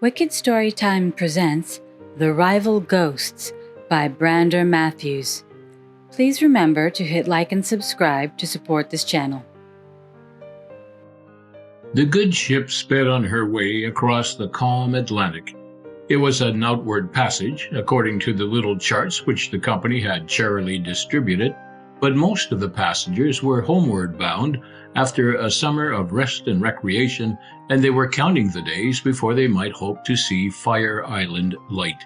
Wicked Storytime presents The Rival Ghosts by Brander Matthews. Please remember to hit like and subscribe to support this channel. The good ship sped on her way across the calm Atlantic. It was an outward passage, according to the little charts which the company had charily distributed, but most of the passengers were homeward bound after a summer of rest and recreation, and they were counting the days before they might hope to see Fire Island light.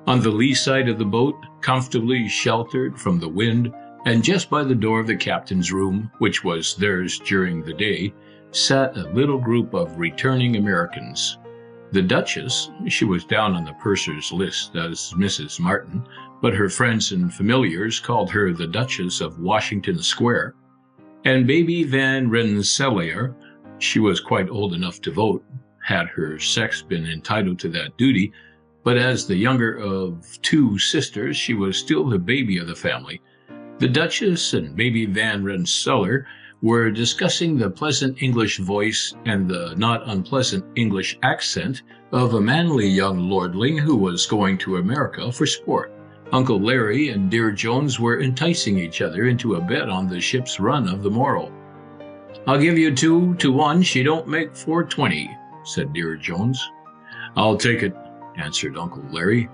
On the lee side of the boat, comfortably sheltered from the wind, and just by the door of the captain's room, which was theirs during the day, sat a little group of returning Americans. The Duchess, she was down on the purser's list as Mrs. Martin, but her friends and familiars called her the Duchess of Washington Square, and Baby Van Rensselaer, she was quite old enough to vote, had her sex been entitled to that duty, but as the younger of two sisters, she was still the baby of the family. The Duchess and Baby Van Rensselaer were discussing the pleasant English voice and the not unpleasant English accent of a manly young lordling who was going to America for sport. Uncle Larry and Dear Jones were enticing each other into a bet on the ship's run of the morrow. "I'll give you 2 to 1 she don't make 420, said Dear Jones. "I'll take it," answered Uncle Larry.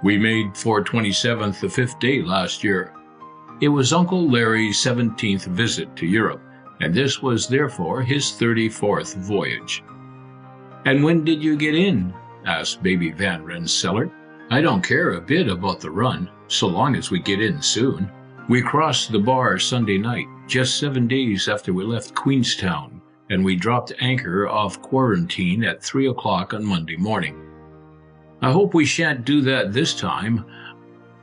"We made 427th the 5th day last year." It was Uncle Larry's 17th visit to Europe, and this was therefore his 34th voyage. "And when did you get in?" asked Baby Van Rensselaer. "I don't care a bit about the run, so long as we get in soon. We crossed the bar Sunday night, just 7 days after we left Queenstown, and we dropped anchor off Quarantine at 3 o'clock on Monday morning. I hope we shan't do that this time.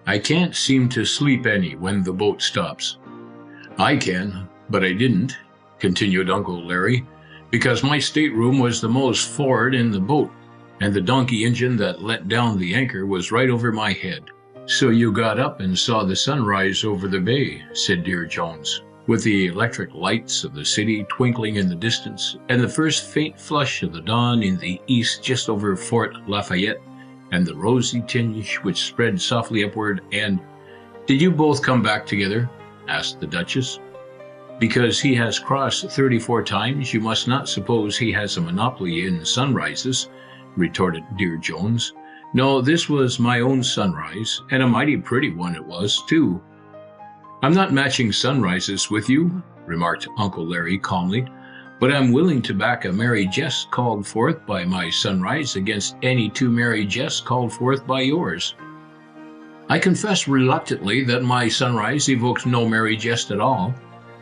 I can't seem to sleep any when the boat stops." "I can, but I didn't," continued Uncle Larry, "because my stateroom was the most forward in the boat, and the donkey engine that let down the anchor was right over my head." "So you got up and saw the sunrise over the bay," said Dear Jones, "with the electric lights of the city twinkling in the distance, and the first faint flush of the dawn in the east just over Fort Lafayette, and the rosy tinge which spread softly upward, and—" "Did you both come back together?" asked the Duchess. "Because he has crossed 34 times, you must not suppose he has a monopoly in sunrises," retorted Dear Jones. "No, this was my own sunrise, and a mighty pretty one it was, too." "I'm not matching sunrises with you," remarked Uncle Larry calmly, "but I'm willing to back a merry jest called forth by my sunrise against any 2 merry jests called forth by yours." "I confess reluctantly that my sunrise evokes no merry jest at all."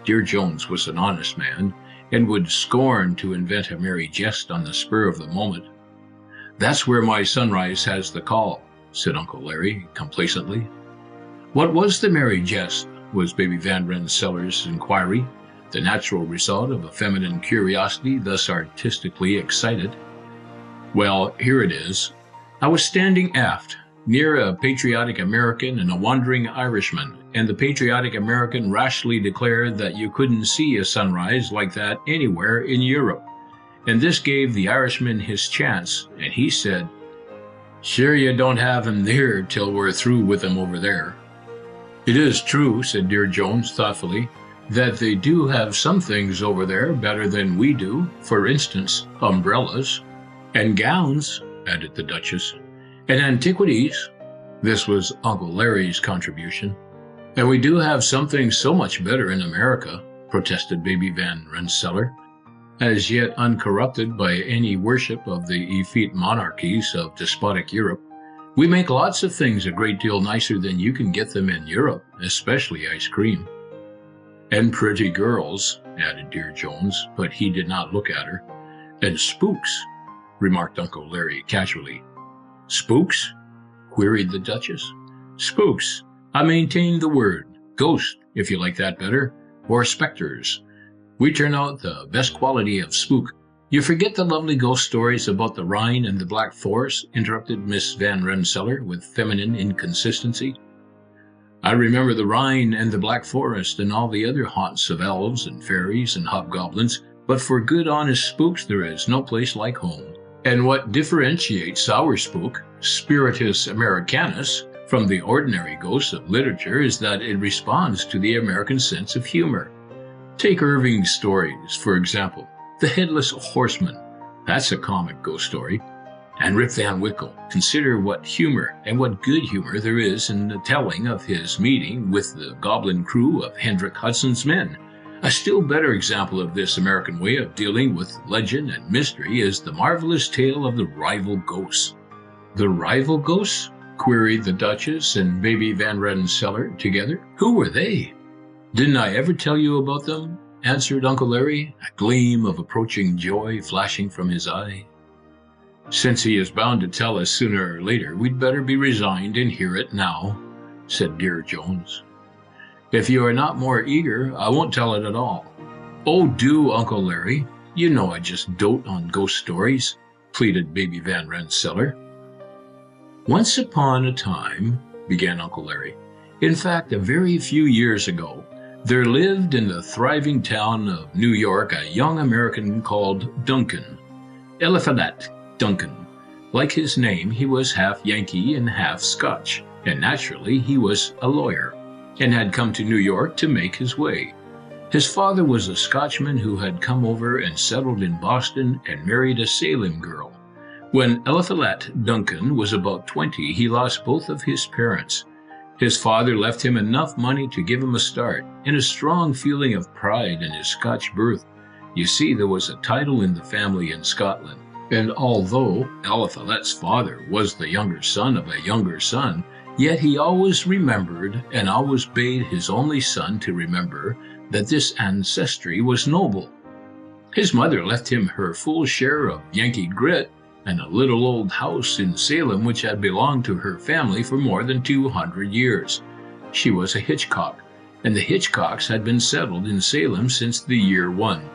Dear Jones was an honest man, and would scorn to invent a merry jest on the spur of the moment. "That's where my sunrise has the call," said Uncle Larry complacently. "What was the merry jest?" was Baby Van Rensselaer's inquiry, the natural result of a feminine curiosity thus artistically excited. "Well, here it is. I was standing aft, near a patriotic American and a wandering Irishman, and the patriotic American rashly declared that you couldn't see a sunrise like that anywhere in Europe. And this gave the Irishman his chance, and he said, 'Sure you don't have him here till we're through with him over there.'" "It is true," said Dear Jones thoughtfully, "that they do have some things over there better than we do, for instance, umbrellas." "And gowns," added the Duchess. "And antiquities." This was Uncle Larry's contribution. "And we do have something so much better in America," protested Baby Van Rensselaer, as yet uncorrupted by any worship of the effete monarchies of despotic Europe. "We make lots of things a great deal nicer than you can get them in Europe, especially ice cream." "And pretty girls," added Dear Jones, but he did not look at her. "And spooks," remarked Uncle Larry casually. "Spooks?" queried the Duchess. "Spooks. I maintain the word. Ghost, if you like that better, or specters. We turn out the best quality of spook." "You forget the lovely ghost stories about the Rhine and the Black Forest," interrupted Miss Van Rensselaer with feminine inconsistency. "I remember the Rhine and the Black Forest and all the other haunts of elves and fairies and hobgoblins, but for good honest spooks there is no place like home. And what differentiates our spook, Spiritus Americanus, from the ordinary ghosts of literature is that it responds to the American sense of humor. Take Irving's stories, for example. The Headless Horseman. That's a comic ghost story. And Rip Van Winkle. Consider what humor and what good humor there is in the telling of his meeting with the goblin crew of Hendrik Hudson's men. A still better example of this American way of dealing with legend and mystery is the marvelous tale of the rival ghosts. The rival ghosts? Queried the Duchess and Baby Van Rensselaer together. Who were they? Didn't I ever tell you about them? Answered Uncle Larry, a gleam of approaching joy flashing from his eye. Since he is bound to tell us sooner or later, we'd better be resigned and hear it now, said Dear Jones. If you are not more eager, I won't tell it at all. Oh, do, Uncle Larry. You know I just dote on ghost stories, pleaded Baby Van Rensselaer. Once upon a time, began Uncle Larry, in fact, a very few years ago, there lived in the thriving town of New York a young American called Duncan. Eliphalet Duncan. Like his name, he was half Yankee and half Scotch, and naturally he was a lawyer, and had come to New York to make his way. His father was a Scotchman who had come over and settled in Boston and married a Salem girl. When Eliphalet Duncan was about 20, he lost both of his parents. His father left him enough money to give him a start, and a strong feeling of pride in his Scotch birth. You see, there was a title in the family in Scotland, and although Eliphalet's father was the younger son of a younger son, yet he always remembered and always bade his only son to remember that this ancestry was noble. His mother left him her full share of Yankee grit and a little old house in Salem which had belonged to her family for more than 200 years. She was a Hitchcock, and the Hitchcocks had been settled in Salem since the year 1.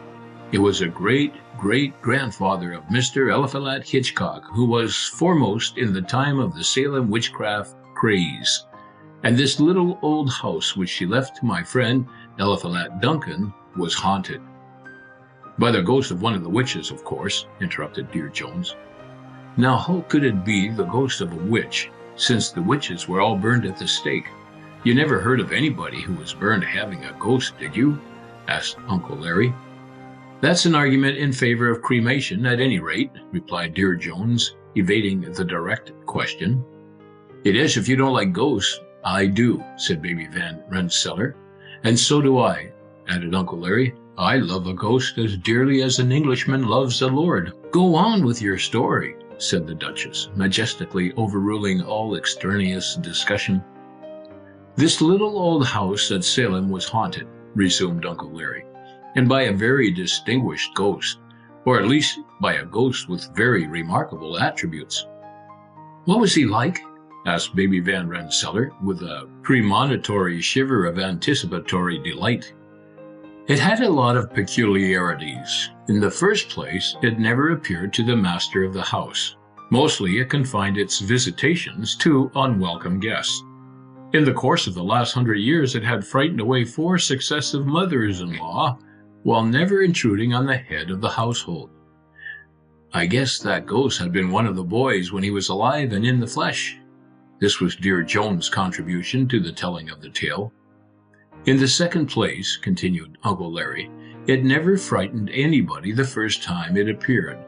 It was a great-great-grandfather of Mr. Eliphalet Hitchcock who was foremost in the time of the Salem witchcraft craze. And this little old house which she left to my friend Eliphalet Duncan was haunted. By the ghost of one of the witches, of course, interrupted Dear Jones. Now how could it be the ghost of a witch, since the witches were all burned at the stake? You never heard of anybody who was burned having a ghost, did you? Asked Uncle Larry. That's an argument in favor of cremation, at any rate, replied Dear Jones, evading the direct question. It is if you don't like ghosts. I do, said Baby Van Rensselaer. And so do I, added Uncle Larry. I love a ghost as dearly as an Englishman loves a lord. Go on with your story, said the Duchess, majestically overruling all extraneous discussion. This little old house at Salem was haunted, resumed Uncle Larry, and by a very distinguished ghost, or at least by a ghost with very remarkable attributes. What was he like? Asked Baby Van Rensselaer, with a premonitory shiver of anticipatory delight. It had a lot of peculiarities. In the first place, it never appeared to the master of the house. Mostly it confined its visitations to unwelcome guests. In the course of the last 100 years, it had frightened away 4 successive mothers-in-law, while never intruding on the head of the household. I guess that ghost had been one of the boys when he was alive and in the flesh. This was Dear Jones' contribution to the telling of the tale. In the second place, continued Uncle Larry, it never frightened anybody the first time it appeared.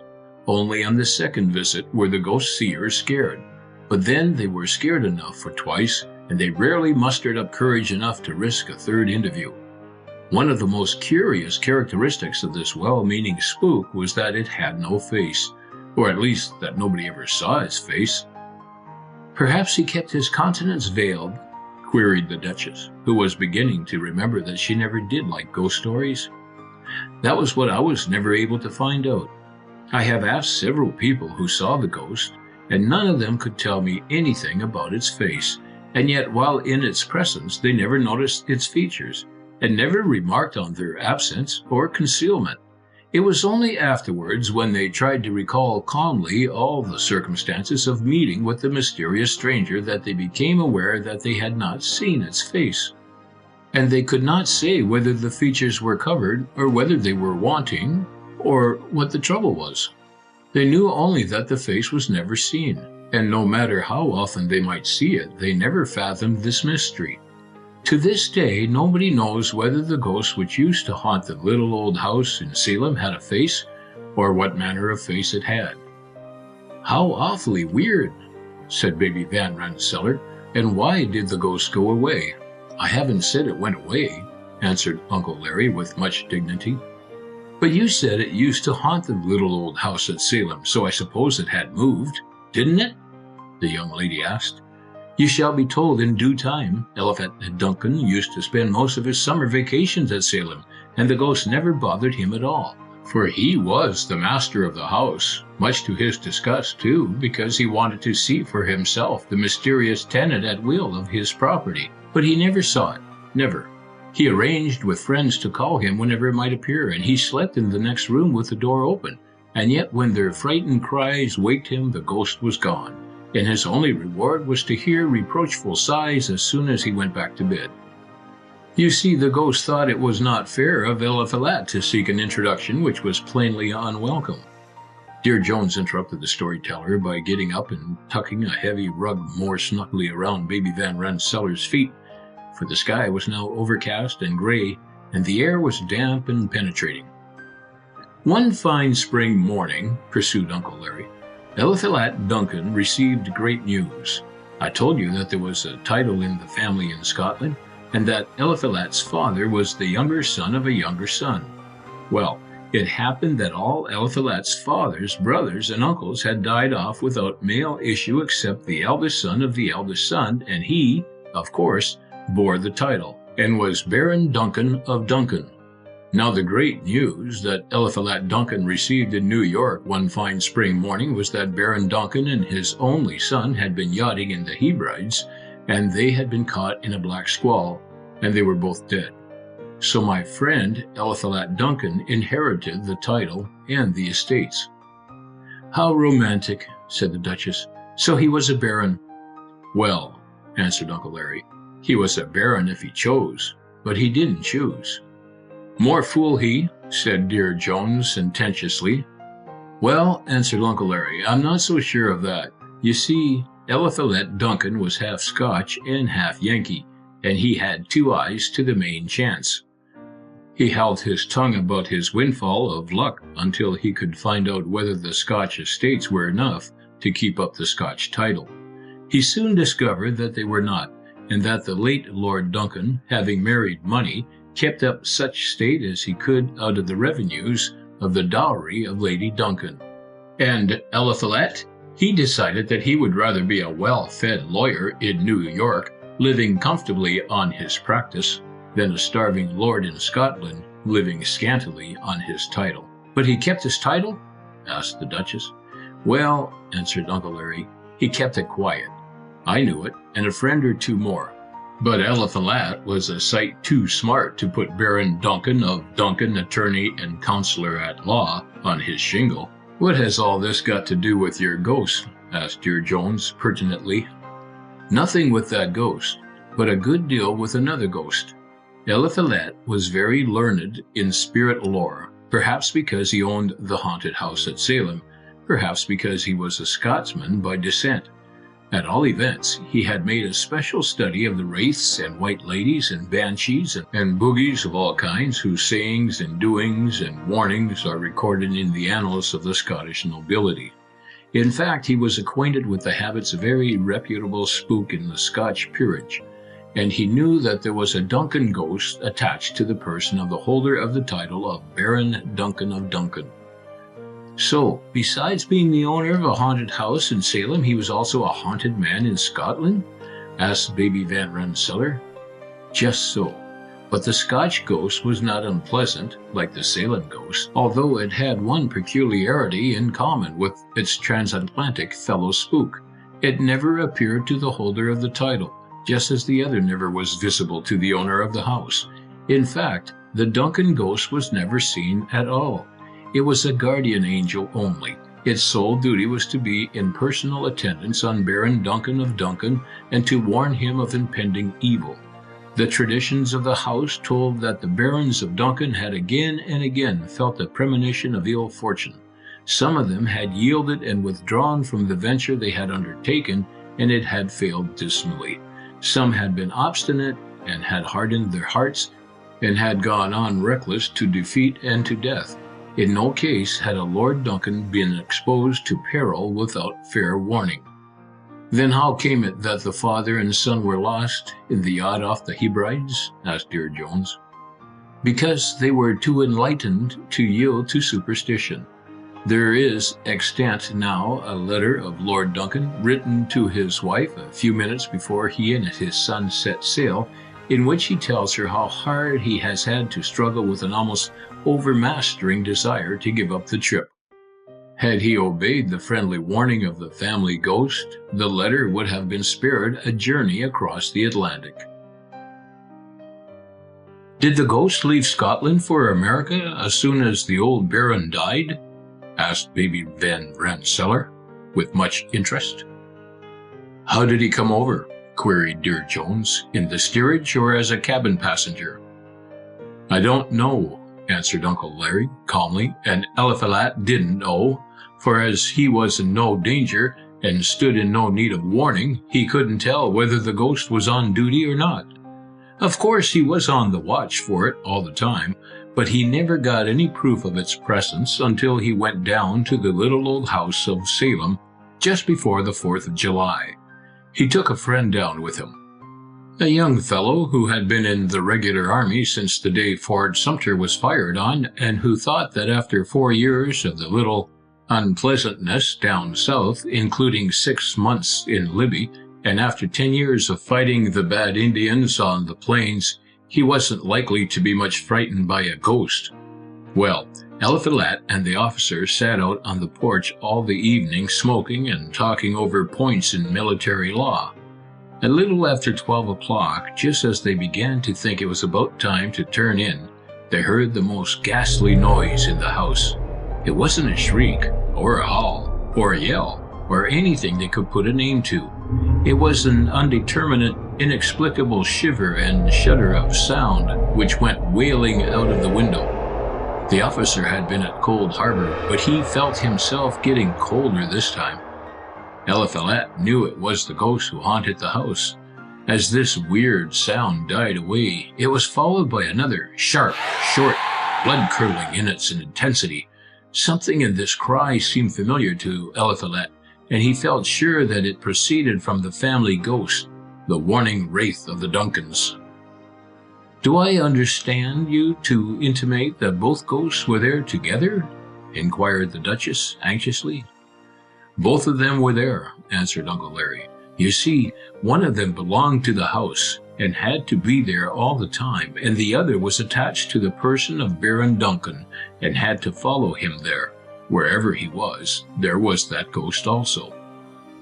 Only on the second visit were the ghost seers scared. But then they were scared enough for twice, and they rarely mustered up courage enough to risk a third interview. One of the most curious characteristics of this well-meaning spook was that it had no face, or at least that nobody ever saw its face. Perhaps he kept his countenance veiled, queried the Duchess, who was beginning to remember that she never did like ghost stories. That was what I was never able to find out. I have asked several people who saw the ghost, and none of them could tell me anything about its face, and yet while in its presence they never noticed its features, and never remarked on their absence or concealment. It was only afterwards, when they tried to recall calmly all the circumstances of meeting with the mysterious stranger, that they became aware that they had not seen its face. And they could not say whether the features were covered, or whether they were wanting, or what the trouble was. They knew only that the face was never seen, and no matter how often they might see it, they never fathomed this mystery. To this day, nobody knows whether the ghost which used to haunt the little old house in Salem had a face, or what manner of face it had. "How awfully weird," said Baby Van Rensselaer. "And why did the ghost go away?" "I haven't said it went away," answered Uncle Larry with much dignity. "But you said it used to haunt the little old house at Salem, so I suppose it had moved, didn't it?" the young lady asked. "You shall be told in due time. Eliphalet Duncan used to spend most of his summer vacations at Salem, and the ghost never bothered him at all, for he was the master of the house, much to his disgust, too, because he wanted to see for himself the mysterious tenant at will of his property. But he never saw it, never. He arranged with friends to call him whenever it might appear, and he slept in the next room with the door open, and yet when their frightened cries waked him, the ghost was gone, and his only reward was to hear reproachful sighs as soon as he went back to bed. You see, the ghost thought it was not fair of Eliphalet to seek an introduction which was plainly unwelcome." Dear Jones interrupted the storyteller by getting up and tucking a heavy rug more snugly around Baby Van Rensselaer's feet, for the sky was now overcast and gray, and the air was damp and penetrating. "One fine spring morning," pursued Uncle Larry, "Eliphalet Duncan received great news. I told you that there was a title in the family in Scotland, and that Eliphalet's father was the younger son of a younger son. Well, it happened that all Eliphalet's father's brothers and uncles had died off without male issue except the eldest son of the eldest son, and he, of course, bore the title, and was Baron Duncan of Duncan. Now the great news that Eliphalet Duncan received in New York one fine spring morning was that Baron Duncan and his only son had been yachting in the Hebrides, and they had been caught in a black squall, and they were both dead. So my friend Eliphalet Duncan inherited the title and the estates." "How romantic," said the Duchess. "So he was a baron." "Well," answered Uncle Larry, "he was a baron if he chose, but he didn't choose." "More fool he," said Dear Jones sententiously. "Well," answered Uncle Larry, "I'm not so sure of that. You see, Eliphalet Duncan was half Scotch and half Yankee, and he had two eyes to the main chance. He held his tongue about his windfall of luck until he could find out whether the Scotch estates were enough to keep up the Scotch title. He soon discovered that they were not, and that the late Lord Duncan, having married money, kept up such state as he could out of the revenues of the dowry of Lady Duncan. And Eliphalet, he decided that he would rather be a well-fed lawyer in New York, living comfortably on his practice, than a starving lord in Scotland, living scantily on his title." "But he kept his title?" asked the Duchess. "Well," answered Uncle Larry, "he kept it quiet. I knew it, and a friend or two more. But Eliphalet was a sight too smart to put Baron Duncan of Duncan, attorney and counselor at law, on his shingle." "What has all this got to do with your ghost?" asked Dear Jones pertinently. "Nothing with that ghost, but a good deal with another ghost. Eliphalet was very learned in spirit lore, perhaps because he owned the haunted house at Salem, perhaps because he was a Scotsman by descent. At all events, he had made a special study of the wraiths and white ladies and banshees and bogies of all kinds, whose sayings and doings and warnings are recorded in the annals of the Scottish nobility. In fact, he was acquainted with the habits of every reputable spook in the Scotch peerage, and he knew that there was a Duncan ghost attached to the person of the holder of the title of Baron Duncan of Duncan. So, besides being the owner of a haunted house in Salem, he was also a haunted man in Scotland?" asked Baby Van Rensselaer. "Just so. But the Scotch ghost was not unpleasant, like the Salem ghost, although it had one peculiarity in common with its transatlantic fellow spook. It never appeared to the holder of the title, just as the other never was visible to the owner of the house. In fact, the Duncan ghost was never seen at all. It was a guardian angel only. Its sole duty was to be in personal attendance on Baron Duncan of Duncan and to warn him of impending evil. The traditions of the house told that the barons of Duncan had again and again felt the premonition of ill fortune. Some of them had yielded and withdrawn from the venture they had undertaken, and it had failed dismally. Some had been obstinate and had hardened their hearts, and had gone on reckless to defeat and to death. In no case had a Lord Duncan been exposed to peril without fair warning. Then how came it that the father and son were lost in the yacht off the Hebrides? Asked Dear Jones. Because they were too enlightened to yield to superstition. There is extant now a letter of Lord Duncan, written to his wife a few minutes before he and his son set sail, in which he tells her how hard he has had to struggle with an almost overmastering desire to give up the trip. Had he obeyed the friendly warning of the family ghost, the letter would have been spared a journey across the Atlantic. Did the ghost leave Scotland for America as soon as the old Baron died? Asked Baby Van Rensselaer, with much interest. How did he come over? Queried Dear Jones, in the steerage or as a cabin passenger? I don't know, answered Uncle Larry calmly, and Eliphalet didn't know, for as he was in no danger and stood in no need of warning, he couldn't tell whether the ghost was on duty or not. Of course he was on the watch for it all the time, but he never got any proof of its presence until he went down to the little old house of Salem just before the 4th of July. He took a friend down with him, a young fellow who had been in the regular army since the day Fort Sumter was fired on, and who thought that after 4 years of the little unpleasantness down south, including 6 months in Libby, and after 10 years of fighting the bad Indians on the plains, he wasn't likely to be much frightened by a ghost. Well, Eliphalet and the officer sat out on the porch all the evening smoking and talking over points in military law. A little after 12 o'clock, just as they began to think it was about time to turn in, they heard the most ghastly noise in the house. It wasn't a shriek, or a howl, or a yell, or anything they could put a name to. It was an undeterminate, inexplicable shiver and shudder of sound which went wailing out of the window. The officer had been at Cold Harbor, but he felt himself getting colder this time. Eliphalet knew it was the ghost who haunted the house. As this weird sound died away, it was followed by another, sharp, short, blood-curdling in its intensity. Something in this cry seemed familiar to Eliphalet, and he felt sure that it proceeded from the family ghost, the warning wraith of the Duncans. Do I understand you to intimate that both ghosts were there together? Inquired the Duchess anxiously. Both of them were there, answered Uncle Larry. You see, one of them belonged to the house and had to be there all the time, and the other was attached to the person of Baron Duncan and had to follow him there. Wherever he was, there was that ghost also.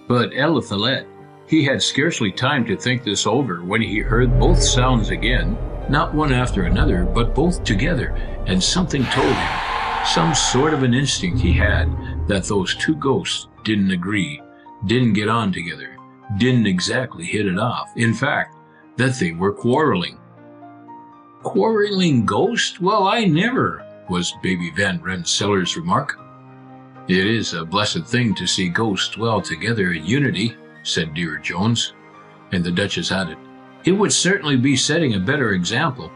But Eliphalet, he had scarcely time to think this over when he heard both sounds again, not one after another, but both together, and something told him, some sort of an instinct he had, that those two ghosts didn't agree, didn't get on together, didn't exactly hit it off. In fact, that they were quarreling. Quarreling ghosts? Well, I never, was Baby Van Rensselaer's remark. It is a blessed thing to see ghosts dwell together in unity, said Dear Jones, and the Duchess added, it would certainly be setting a better example.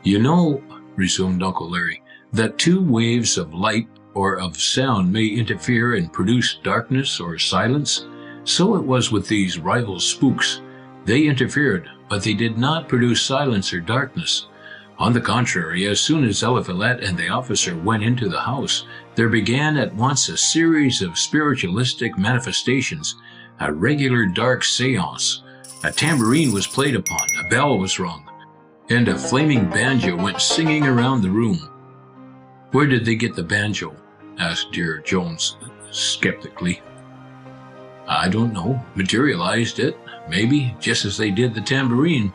You know, resumed Uncle Larry, that 2 waves of light or of sound may interfere and produce darkness or silence. So it was with these rival spooks. They interfered, but they did not produce silence or darkness. On the contrary, as soon as Eliphalet and the officer went into the house, there began at once a series of spiritualistic manifestations, a regular dark seance. A tambourine was played upon, a bell was rung, and a flaming banjo went singing around the room. Where did they get the banjo? Asked Dear Jones skeptically. I don't know. Materialized it, maybe, just as they did the tambourine.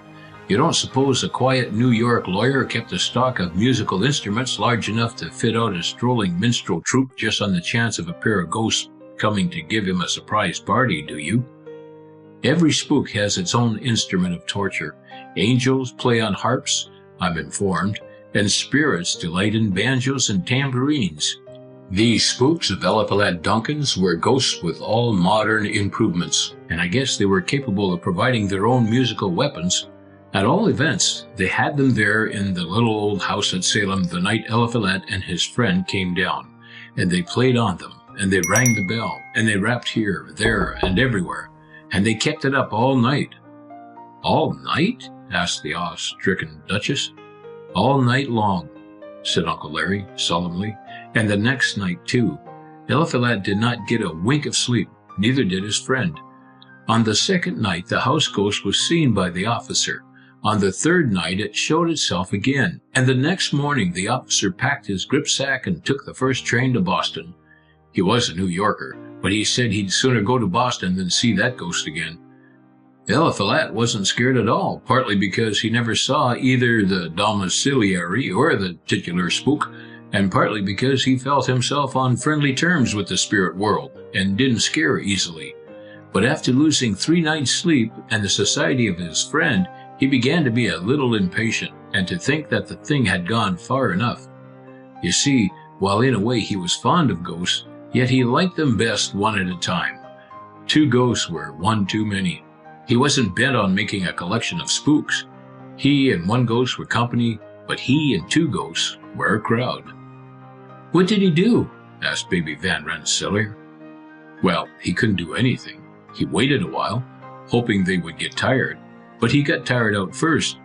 You don't suppose a quiet New York lawyer kept a stock of musical instruments large enough to fit out a strolling minstrel troupe just on the chance of a pair of ghosts coming to give him a surprise party, do you? Every spook has its own instrument of torture. Angels play on harps, I'm informed, and spirits delight in banjos and tambourines. These spooks of Eliphalet Duncan's were ghosts with all modern improvements, and I guess they were capable of providing their own musical weapons. At all events, they had them there in the little old house at Salem the night Eliphalet and his friend came down, and they played on them, and they rang the bell, and they rapped here, there, and everywhere, and they kept it up all night. "All night?" asked the awe-stricken Duchess. "All night long," said Uncle Larry solemnly, "and the next night, too. Eliphalet did not get a wink of sleep, neither did his friend. On the second night, the house ghost was seen by the officer. On the third night, it showed itself again, and the next morning the officer packed his gripsack and took the first train to Boston. He was a New Yorker, but he said he'd sooner go to Boston than see that ghost again. Eliphalet wasn't scared at all, partly because he never saw either the domiciliary or the titular spook, and partly because he felt himself on friendly terms with the spirit world and didn't scare easily. But after losing 3 nights' sleep and the society of his friend, he began to be a little impatient and to think that the thing had gone far enough. You see, while in a way he was fond of ghosts, yet he liked them best one at a time. 2 ghosts were one too many. He wasn't bent on making a collection of spooks. He and 1 ghost were company, but he and 2 ghosts were a crowd. "What did he do?" asked Baby Van Rensselaer. Well, he couldn't do anything. He waited a while, hoping they would get tired, but he got tired out first.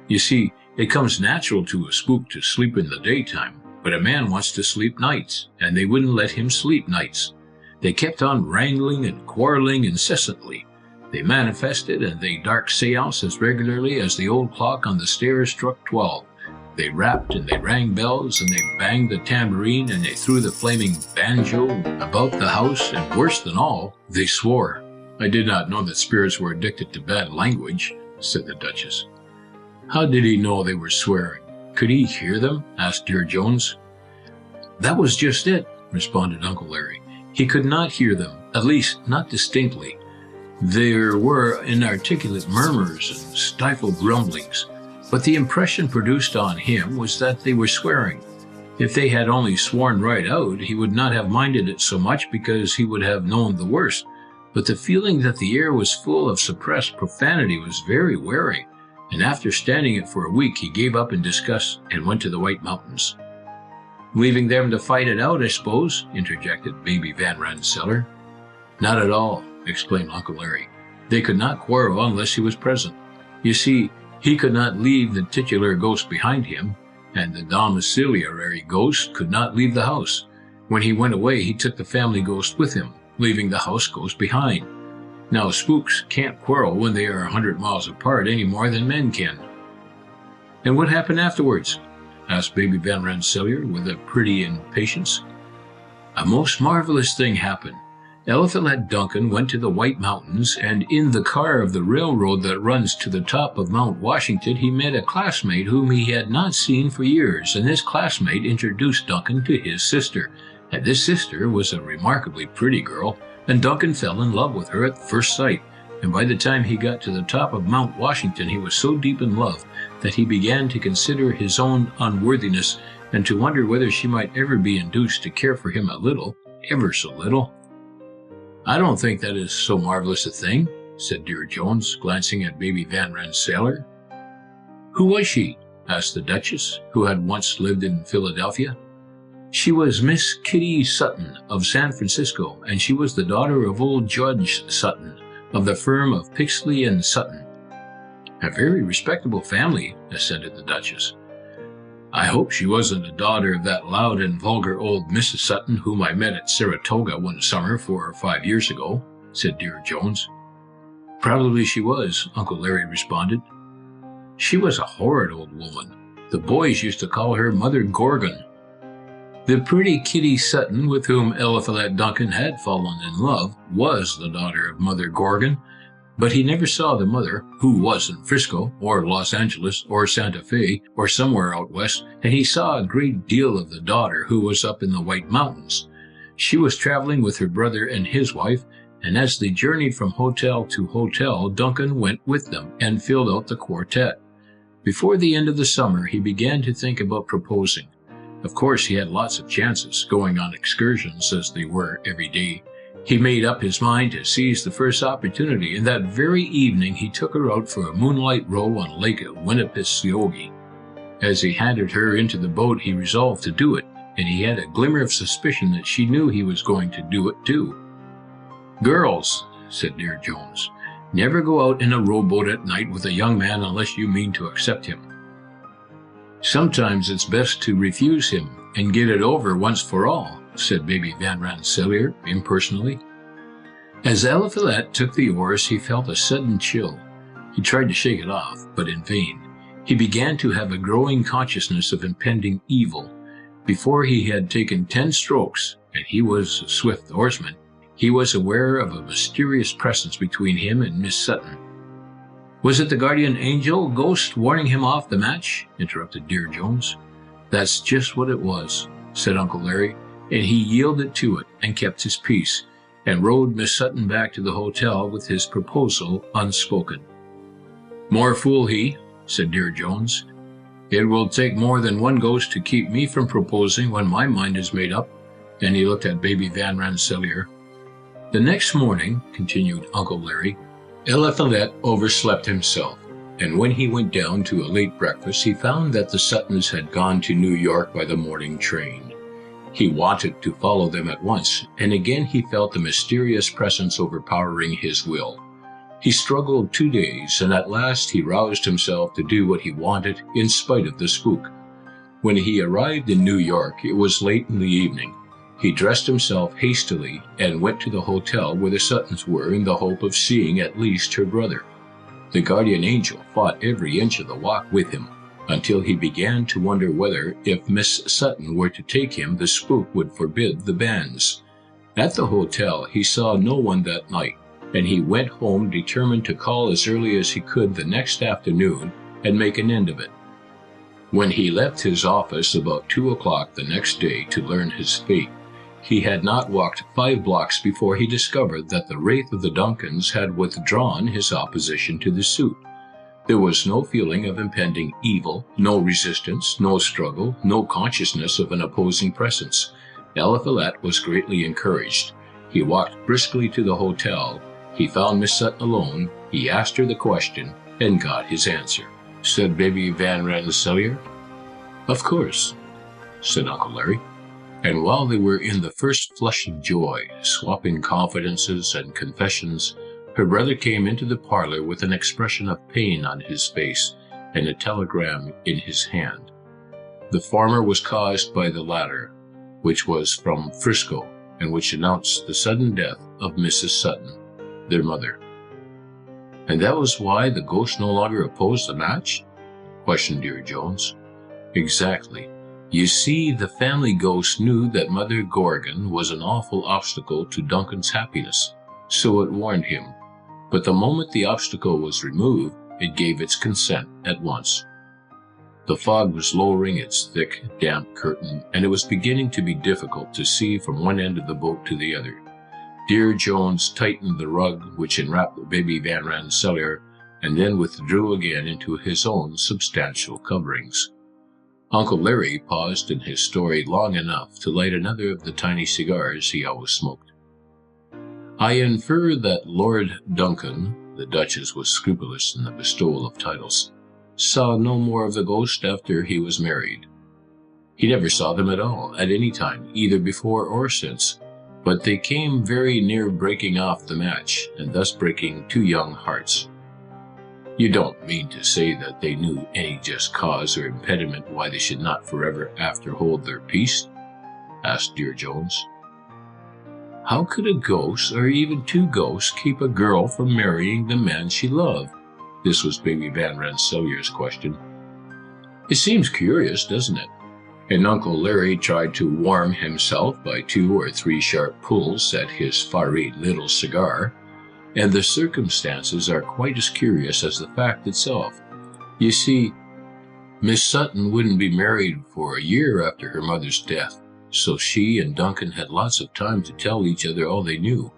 You see, it comes natural to a spook to sleep in the daytime, but a man wants to sleep nights, and they wouldn't let him sleep nights. They kept on wrangling and quarreling incessantly. They manifested and they dark seance as regularly as the old clock on the stairs struck 12. They rapped and they rang bells and they banged the tambourine and they threw the flaming banjo about the house, and worse than all, they swore. "I did not know that spirits were addicted to bad language," said the Duchess. "How did he know they were swearing? Could he hear them?" asked Dear Jones. "That was just it," responded Uncle Larry. "He could not hear them, at least not distinctly. There were inarticulate murmurs and stifled rumblings, but the impression produced on him was that they were swearing. If they had only sworn right out, he would not have minded it so much because he would have known the worst, but the feeling that the air was full of suppressed profanity was very wearing, and after standing it for a week he gave up in disgust and went to the White Mountains." "Leaving them to fight it out, I suppose," interjected Baby Van Rensselaer. "Not at all," exclaimed Uncle Larry. "They could not quarrel unless he was present. You see, he could not leave the titular ghost behind him, and the domiciliary ghost could not leave the house. When he went away, he took the family ghost with him, leaving the house ghost behind. Now, spooks can't quarrel when they are 100 miles apart any more than men can." "And what happened afterwards?" asked Baby Van Rensselaer with a pretty impatience. "A most marvelous thing happened. Eliphalet Duncan went to the White Mountains, and in the car of the railroad that runs to the top of Mount Washington he met a classmate whom he had not seen for years, and this classmate introduced Duncan to his sister, and this sister was a remarkably pretty girl, and Duncan fell in love with her at first sight, and by the time he got to the top of Mount Washington he was so deep in love that he began to consider his own unworthiness and to wonder whether she might ever be induced to care for him a little, ever so little." "I don't think that is so marvelous a thing," said Dear Jones, glancing at Baby Van Rensselaer. "Who was she?" asked the Duchess, who had once lived in Philadelphia. "She was Miss Kitty Sutton of San Francisco, and she was the daughter of old Judge Sutton, of the firm of Pixley and Sutton." "A very respectable family," assented the Duchess. "I hope she wasn't a daughter of that loud and vulgar old Mrs. Sutton whom I met at Saratoga one summer 4 or 5 years ago," said Dear Jones. "Probably she was," Uncle Larry responded. "She was a horrid old woman. The boys used to call her Mother Gorgon." The pretty Kitty Sutton with whom Eliphalet Duncan had fallen in love was the daughter of Mother Gorgon, but he never saw the mother, who was in Frisco, or Los Angeles, or Santa Fe, or somewhere out west, and he saw a great deal of the daughter, who was up in the White Mountains. She was traveling with her brother and his wife, and as they journeyed from hotel to hotel, Duncan went with them and filled out the quartet. Before the end of the summer, he began to think about proposing. Of course, he had lots of chances, going on excursions as they were every day. He made up his mind to seize the first opportunity, and that very evening he took her out for a moonlight row on Lake Winnipesaukee. As he handed her into the boat, he resolved to do it, and he had a glimmer of suspicion that she knew he was going to do it too. "Girls," said Dear Jones, "never go out in a rowboat at night with a young man unless you mean to accept him. Sometimes it's best to refuse him and get it over once for all," said Baby Van Rensselaer impersonally. As Eliphalet took the oars, he felt a sudden chill. He tried to shake it off, but in vain. He began to have a growing consciousness of impending evil. Before he had taken 10 strokes, and he was a swift oarsman, he was aware of a mysterious presence between him and Miss Sutton. "Was it the guardian angel ghost warning him off the match?" interrupted Dear Jones. "That's just what it was," said Uncle Larry, and he yielded to it and kept his peace, and rowed Miss Sutton back to the hotel with his proposal unspoken. "More fool he," said Dear Jones. "It will take more than one ghost to keep me from proposing when my mind is made up," and he looked at Baby Van Rensselaer. "The next morning," continued Uncle Larry, "Eliphalet overslept himself, and when he went down to a late breakfast, he found that the Suttons had gone to New York by the morning train. He wanted to follow them at once, and again he felt the mysterious presence overpowering his will. He struggled 2 days, and at last he roused himself to do what he wanted in spite of the spook. When he arrived in New York, it was late in the evening. He dressed himself hastily and went to the hotel where the Suttons were in the hope of seeing at least her brother. The guardian angel fought every inch of the walk with him, until he began to wonder whether, if Miss Sutton were to take him, the spook would forbid the banns. At the hotel, he saw no one that night, and he went home determined to call as early as he could the next afternoon and make an end of it. When he left his office about 2 o'clock the next day to learn his fate, he had not walked 5 blocks before he discovered that the wraith of the Duncans had withdrawn his opposition to the suit. There was no feeling of impending evil, no resistance, no struggle, no consciousness of an opposing presence. Eliphalet was greatly encouraged. He walked briskly to the hotel. He found Miss Sutton alone. He asked her the question and got his answer. Said Baby Van Rensselaer. "Of course," said Uncle Larry. And while they were in the first flush of joy, swapping confidences and confessions, her brother came into the parlor with an expression of pain on his face and a telegram in his hand. The former was caused by the latter, which was from Frisco, and which announced the sudden death of Mrs. Sutton, their mother. "And that was why the ghost no longer opposed the match?" questioned Dear Jones. "Exactly. You see, the family ghost knew that Mother Gorgon was an awful obstacle to Duncan's happiness, so it warned him. But the moment the obstacle was removed, it gave its consent at once." The fog was lowering its thick, damp curtain, and it was beginning to be difficult to see from one end of the boat to the other. Dear Jones tightened the rug which enwrapped Baby Van Rensselaer, and then withdrew again into his own substantial coverings. Uncle Larry paused in his story long enough to light another of the tiny cigars he always smoked. "I infer that Lord Duncan," the Duchess was scrupulous in the bestowal of titles, "saw no more of the ghost after he was married." "He never saw them at all, at any time, either before or since. But they came very near breaking off the match, and thus breaking 2 young hearts." "You don't mean to say that they knew any just cause or impediment why they should not forever after hold their peace?" asked Dear Jones. "How could a ghost, or even 2 ghosts, keep a girl from marrying the man she loved?" This was Baby Van Rensselaer's question. "It seems curious, doesn't it?" And Uncle Larry tried to warm himself by 2 or 3 sharp pulls at his fiery little cigar. "And the circumstances are quite as curious as the fact itself. You see, Miss Sutton wouldn't be married for a year after her mother's death, so she and Duncan had lots of time to tell each other all they knew.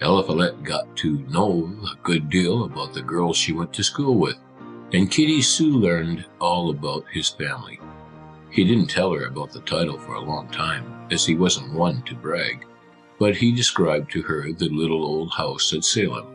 Eliphalet got to know a good deal about the girl she went to school with, and Kitty Sue learned all about his family. He didn't tell her about the title for a long time, as he wasn't one to brag, but he described to her the little old house at Salem.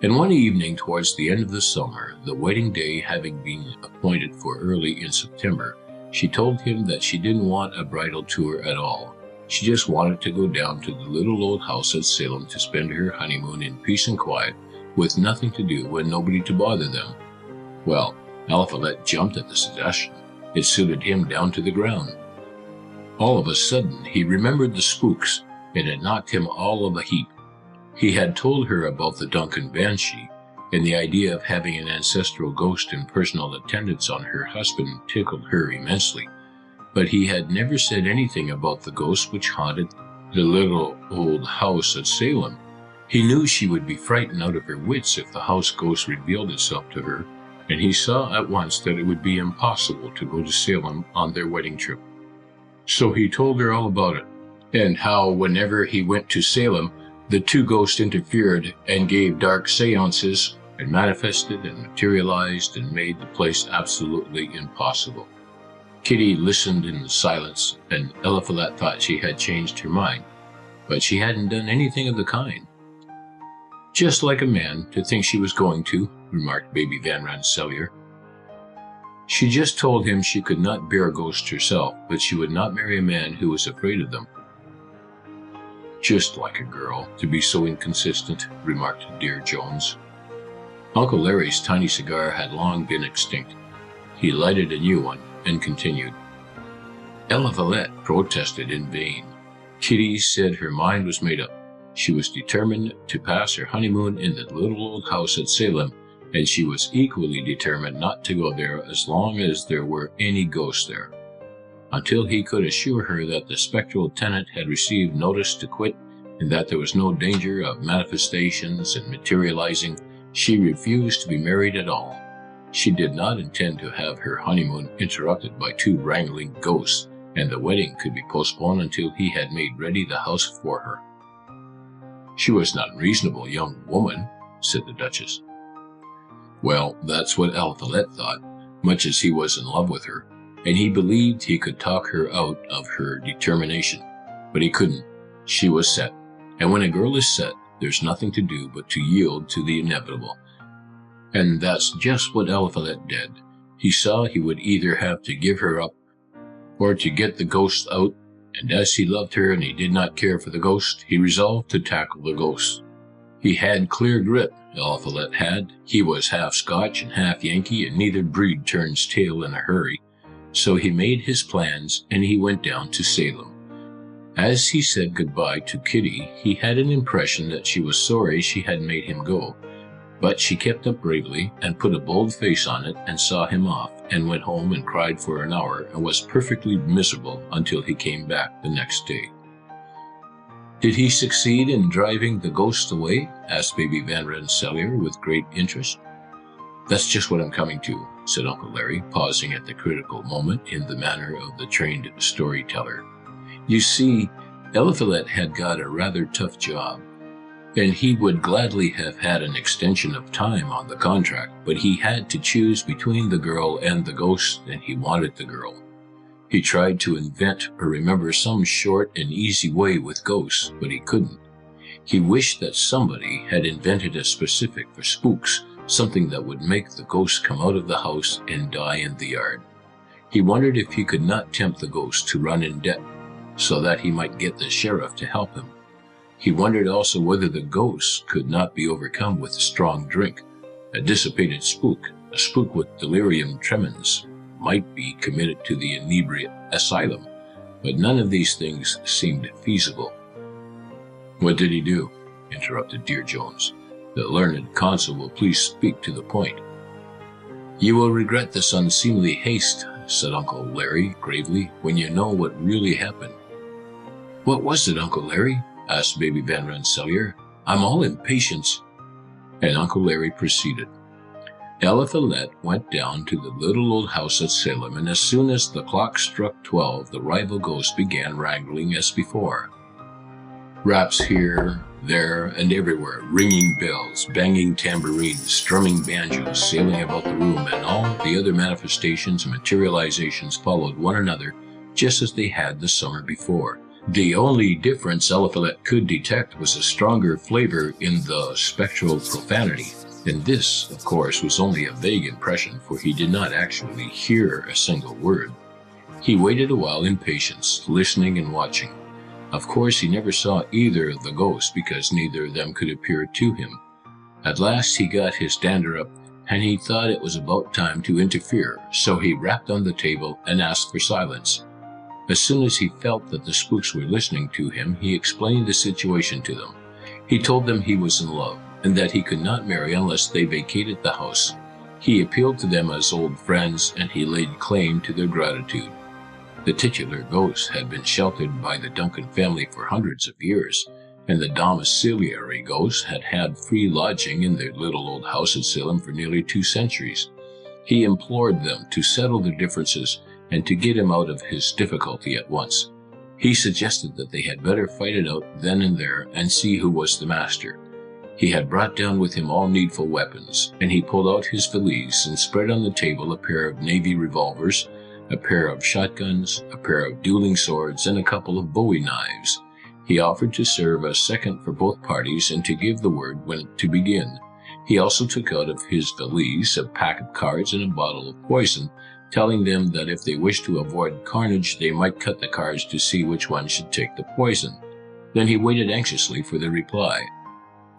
And one evening towards the end of the summer, the wedding day having been appointed for early in September, she told him that she didn't want a bridal tour at all. She just wanted to go down to the little old house at Salem to spend her honeymoon in peace and quiet, with nothing to do and nobody to bother them. Well, Eliphalet jumped at the suggestion. It suited him down to the ground. All of a sudden, he remembered the spooks, and it knocked him all of a heap. He had told her about the Duncan Banshee, and the idea of having an ancestral ghost in personal attendance on her husband tickled her immensely. But he had never said anything about the ghost which haunted the little old house at Salem. He knew she would be frightened out of her wits if the house ghost revealed itself to her, and he saw at once that it would be impossible to go to Salem on their wedding trip. So he told her all about it, and how whenever he went to Salem, the two ghosts interfered and gave dark seances and manifested and materialized and made the place absolutely impossible. Kitty listened in silence, and Eliphalet thought she had changed her mind, but she hadn't done anything of the kind. Just like a man to think she was going to, remarked Baby Van Rensselaer. She just told him she could not bear ghosts herself, but she would not marry a man who was afraid of them. Just like a girl, to be so inconsistent, remarked Dear Jones. Uncle Larry's tiny cigar had long been extinct. He lighted a new one and continued. Eliphalet protested in vain. Kitty said her mind was made up. She was determined to pass her honeymoon in the little old house at Salem, and she was equally determined not to go there as long as there were any ghosts there. Until he could assure her that the spectral tenant had received notice to quit and that there was no danger of manifestations and materializing, she refused to be married at all. She did not intend to have her honeymoon interrupted by two wrangling ghosts, and the wedding could be postponed until he had made ready the house for her. She was an unreasonable young woman, said the Duchess. Well, that's what Eliphalet thought, much as he was in love with her, and he believed he could talk her out of her determination. But he couldn't. She was set, and when a girl is set, there's nothing to do but to yield to the inevitable. And that's just what Eliphalet did. He saw he would either have to give her up or to get the ghost out, and as he loved her and he did not care for the ghost, he resolved to tackle the ghost. He had clear grit, Eliphalet had. He was half Scotch and half Yankee, and neither breed turns tail in a hurry. So he made his plans, and he went down to Salem. As he said goodbye to Kitty, he had an impression that she was sorry she had made him go. But she kept up bravely and put a bold face on it and saw him off, and went home and cried for an hour and was perfectly miserable until he came back the next day. Did he succeed in driving the ghost away? Asked Baby Van Rensselaer with great interest. That's just what I'm coming to, said Uncle Larry, pausing at the critical moment in the manner of the trained storyteller. You see, Eliphalet had got a rather tough job, and he would gladly have had an extension of time on the contract, but he had to choose between the girl and the ghost, and he wanted the girl. He tried to invent or remember some short and easy way with ghosts, but he couldn't. He wished that somebody had invented a specific for spooks, something that would make the ghost come out of the house and die in the yard. He wondered if he could not tempt the ghost to run in debt, so that he might get the sheriff to help him. He wondered also whether the ghost could not be overcome with strong drink. A dissipated spook, a spook with delirium tremens, might be committed to the inebriate asylum, but none of these things seemed feasible. What did he do? Interrupted Dear Jones. The learned consul will please speak to the point. You will regret this unseemly haste, said Uncle Larry gravely, when you know what really happened. What was it, Uncle Larry? Asked Baby Van Rensselaer. I'm all impatience. And Uncle Larry proceeded. Eliphalet went down to the little old house at Salem, and as soon as the clock struck 12, the rival ghosts began wrangling as before. Raps here, There and everywhere, ringing bells, banging tambourines, strumming banjos, sailing about the room, and all the other manifestations and materializations followed one another just as they had the summer before. The only difference Eliphalet could detect was a stronger flavor in the spectral profanity, and this, of course, was only a vague impression, for he did not actually hear a single word. He waited a while in patience, listening and watching. Of course, he never saw either of the ghosts because neither of them could appear to him. At last he got his dander up, and he thought it was about time to interfere, so he rapped on the table and asked for silence. As soon as he felt that the spooks were listening to him, he explained the situation to them. He told them he was in love, and that he could not marry unless they vacated the house. He appealed to them as old friends, and he laid claim to their gratitude. The titular ghost had been sheltered by the Duncan family for hundreds of years, and the domiciliary ghost had had free lodging in their little old house at Salem for nearly 2 centuries. He implored them to settle their differences and to get him out of his difficulty at once. He suggested that they had better fight it out then and there and see who was the master. He had brought down with him all needful weapons, and he pulled out his valise and spread on the table a pair of Navy revolvers, a pair of shotguns, a pair of dueling swords, and a couple of bowie knives. He offered to serve as second for both parties and to give the word when to begin. He also took out of his valise a pack of cards and a bottle of poison, telling them that if they wished to avoid carnage, they might cut the cards to see which one should take the poison. Then he waited anxiously for the reply.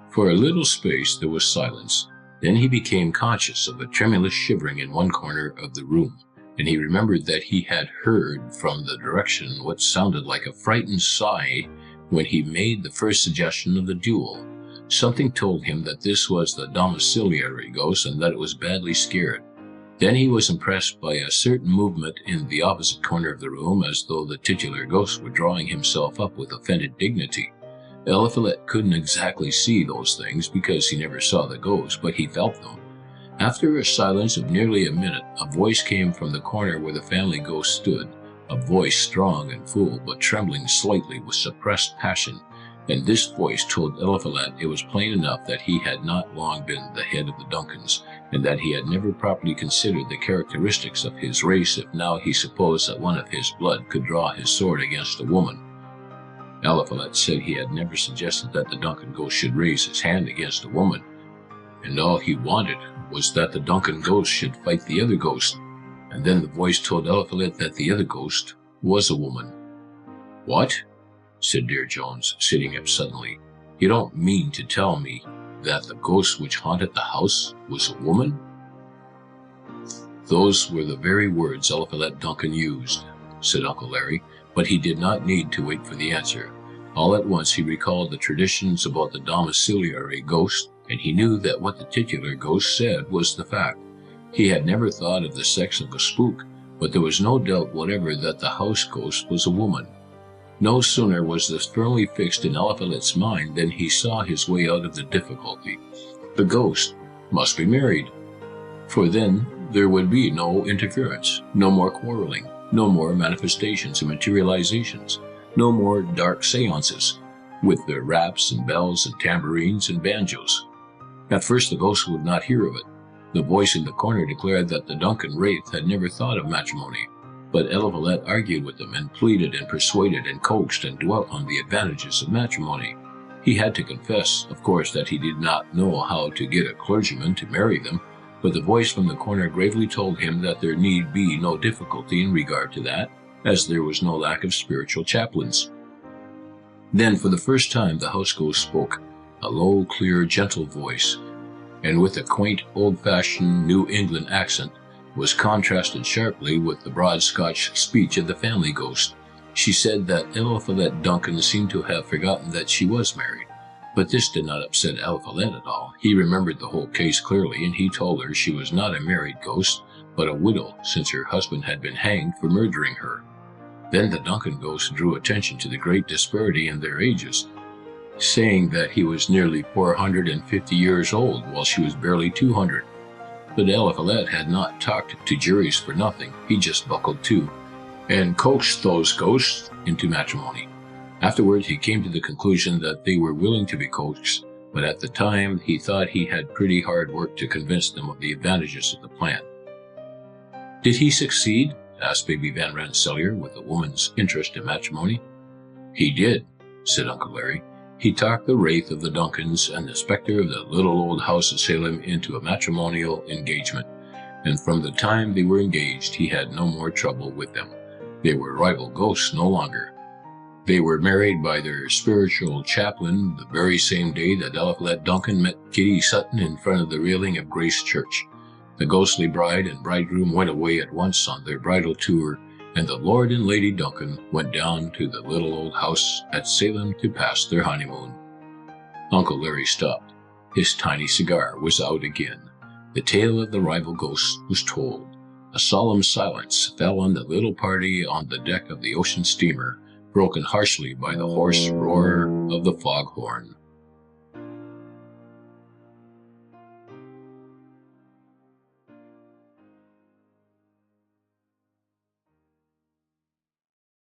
For a little space there was silence. Then he became conscious of a tremulous shivering in one corner of the room, and he remembered that he had heard from the direction what sounded like a frightened sigh when he made the first suggestion of the duel. Something told him that this was the domiciliary ghost and that it was badly scared. Then he was impressed by a certain movement in the opposite corner of the room, as though the titular ghost were drawing himself up with offended dignity. Eliphalet couldn't exactly see those things because he never saw the ghost, but he felt them. After a silence of nearly a minute, a voice came from the corner where the family ghost stood, a voice strong and full, but trembling slightly with suppressed passion, and this voice told Eliphalet it was plain enough that he had not long been the head of the Duncans, and that he had never properly considered the characteristics of his race if now he supposed that one of his blood could draw his sword against a woman. Eliphalet said he had never suggested that the Duncan ghost should raise his hand against a woman, and all he wanted was that the Duncan ghost should fight the other ghost, and then the voice told Eliphalet that the other ghost was a woman. "What?" said Dear Jones, sitting up suddenly. "You don't mean to tell me that the ghost which haunted the house was a woman?" "Those were the very words Eliphalet Duncan used," said Uncle Larry, but he did not need to wait for the answer. All at once he recalled the traditions about the domiciliary ghost, and he knew that what the titular ghost said was the fact. He had never thought of the sex of a spook, but there was no doubt whatever that the house ghost was a woman. No sooner was this firmly fixed in Eliphalet's mind than he saw his way out of the difficulty. The ghost must be married, for then there would be no interference, no more quarreling, no more manifestations and materializations, no more dark seances, with their raps and bells and tambourines and banjos. At first the ghost would not hear of it. The voice in the corner declared that the Duncan wraith had never thought of matrimony, but Eliphalet argued with them and pleaded and persuaded and coaxed and dwelt on the advantages of matrimony. He had to confess, of course, that he did not know how to get a clergyman to marry them, but the voice from the corner gravely told him that there need be no difficulty in regard to that, as there was no lack of spiritual chaplains. Then for the first time the house ghost spoke, a low, clear, gentle voice, and with a quaint, old-fashioned New England accent, was contrasted sharply with the broad Scotch speech of the family ghost. She said that Eliphalet Duncan seemed to have forgotten that she was married, but this did not upset Eliphalet at all. He remembered the whole case clearly, and he told her she was not a married ghost, but a widow, since her husband had been hanged for murdering her. Then the Duncan ghost drew attention to the great disparity in their ages, saying that he was nearly 450 years old, while she was barely 200. But Eliphalet had not talked to juries for nothing. He just buckled to, and coaxed those ghosts into matrimony. Afterwards, he came to the conclusion that they were willing to be coaxed, but at the time, he thought he had pretty hard work to convince them of the advantages of the plan. "Did he succeed?" asked Baby Van Rensselaer with a woman's interest in matrimony. "He did," said Uncle Larry. "He talked the wraith of the Duncans and the specter of the little old house at Salem into a matrimonial engagement, and from the time they were engaged, he had no more trouble with them. They were rival ghosts no longer. They were married by their spiritual chaplain the very same day that Eliphalet Duncan met Kitty Sutton in front of the railing of Grace Church. The ghostly bride and bridegroom went away at once on their bridal tour, and the Lord and Lady Duncan went down to the little old house at Salem to pass their honeymoon." Uncle Larry stopped. His tiny cigar was out again. The tale of the rival ghosts was told. A solemn silence fell on the little party on the deck of the ocean steamer, broken harshly by the hoarse roar of the foghorn.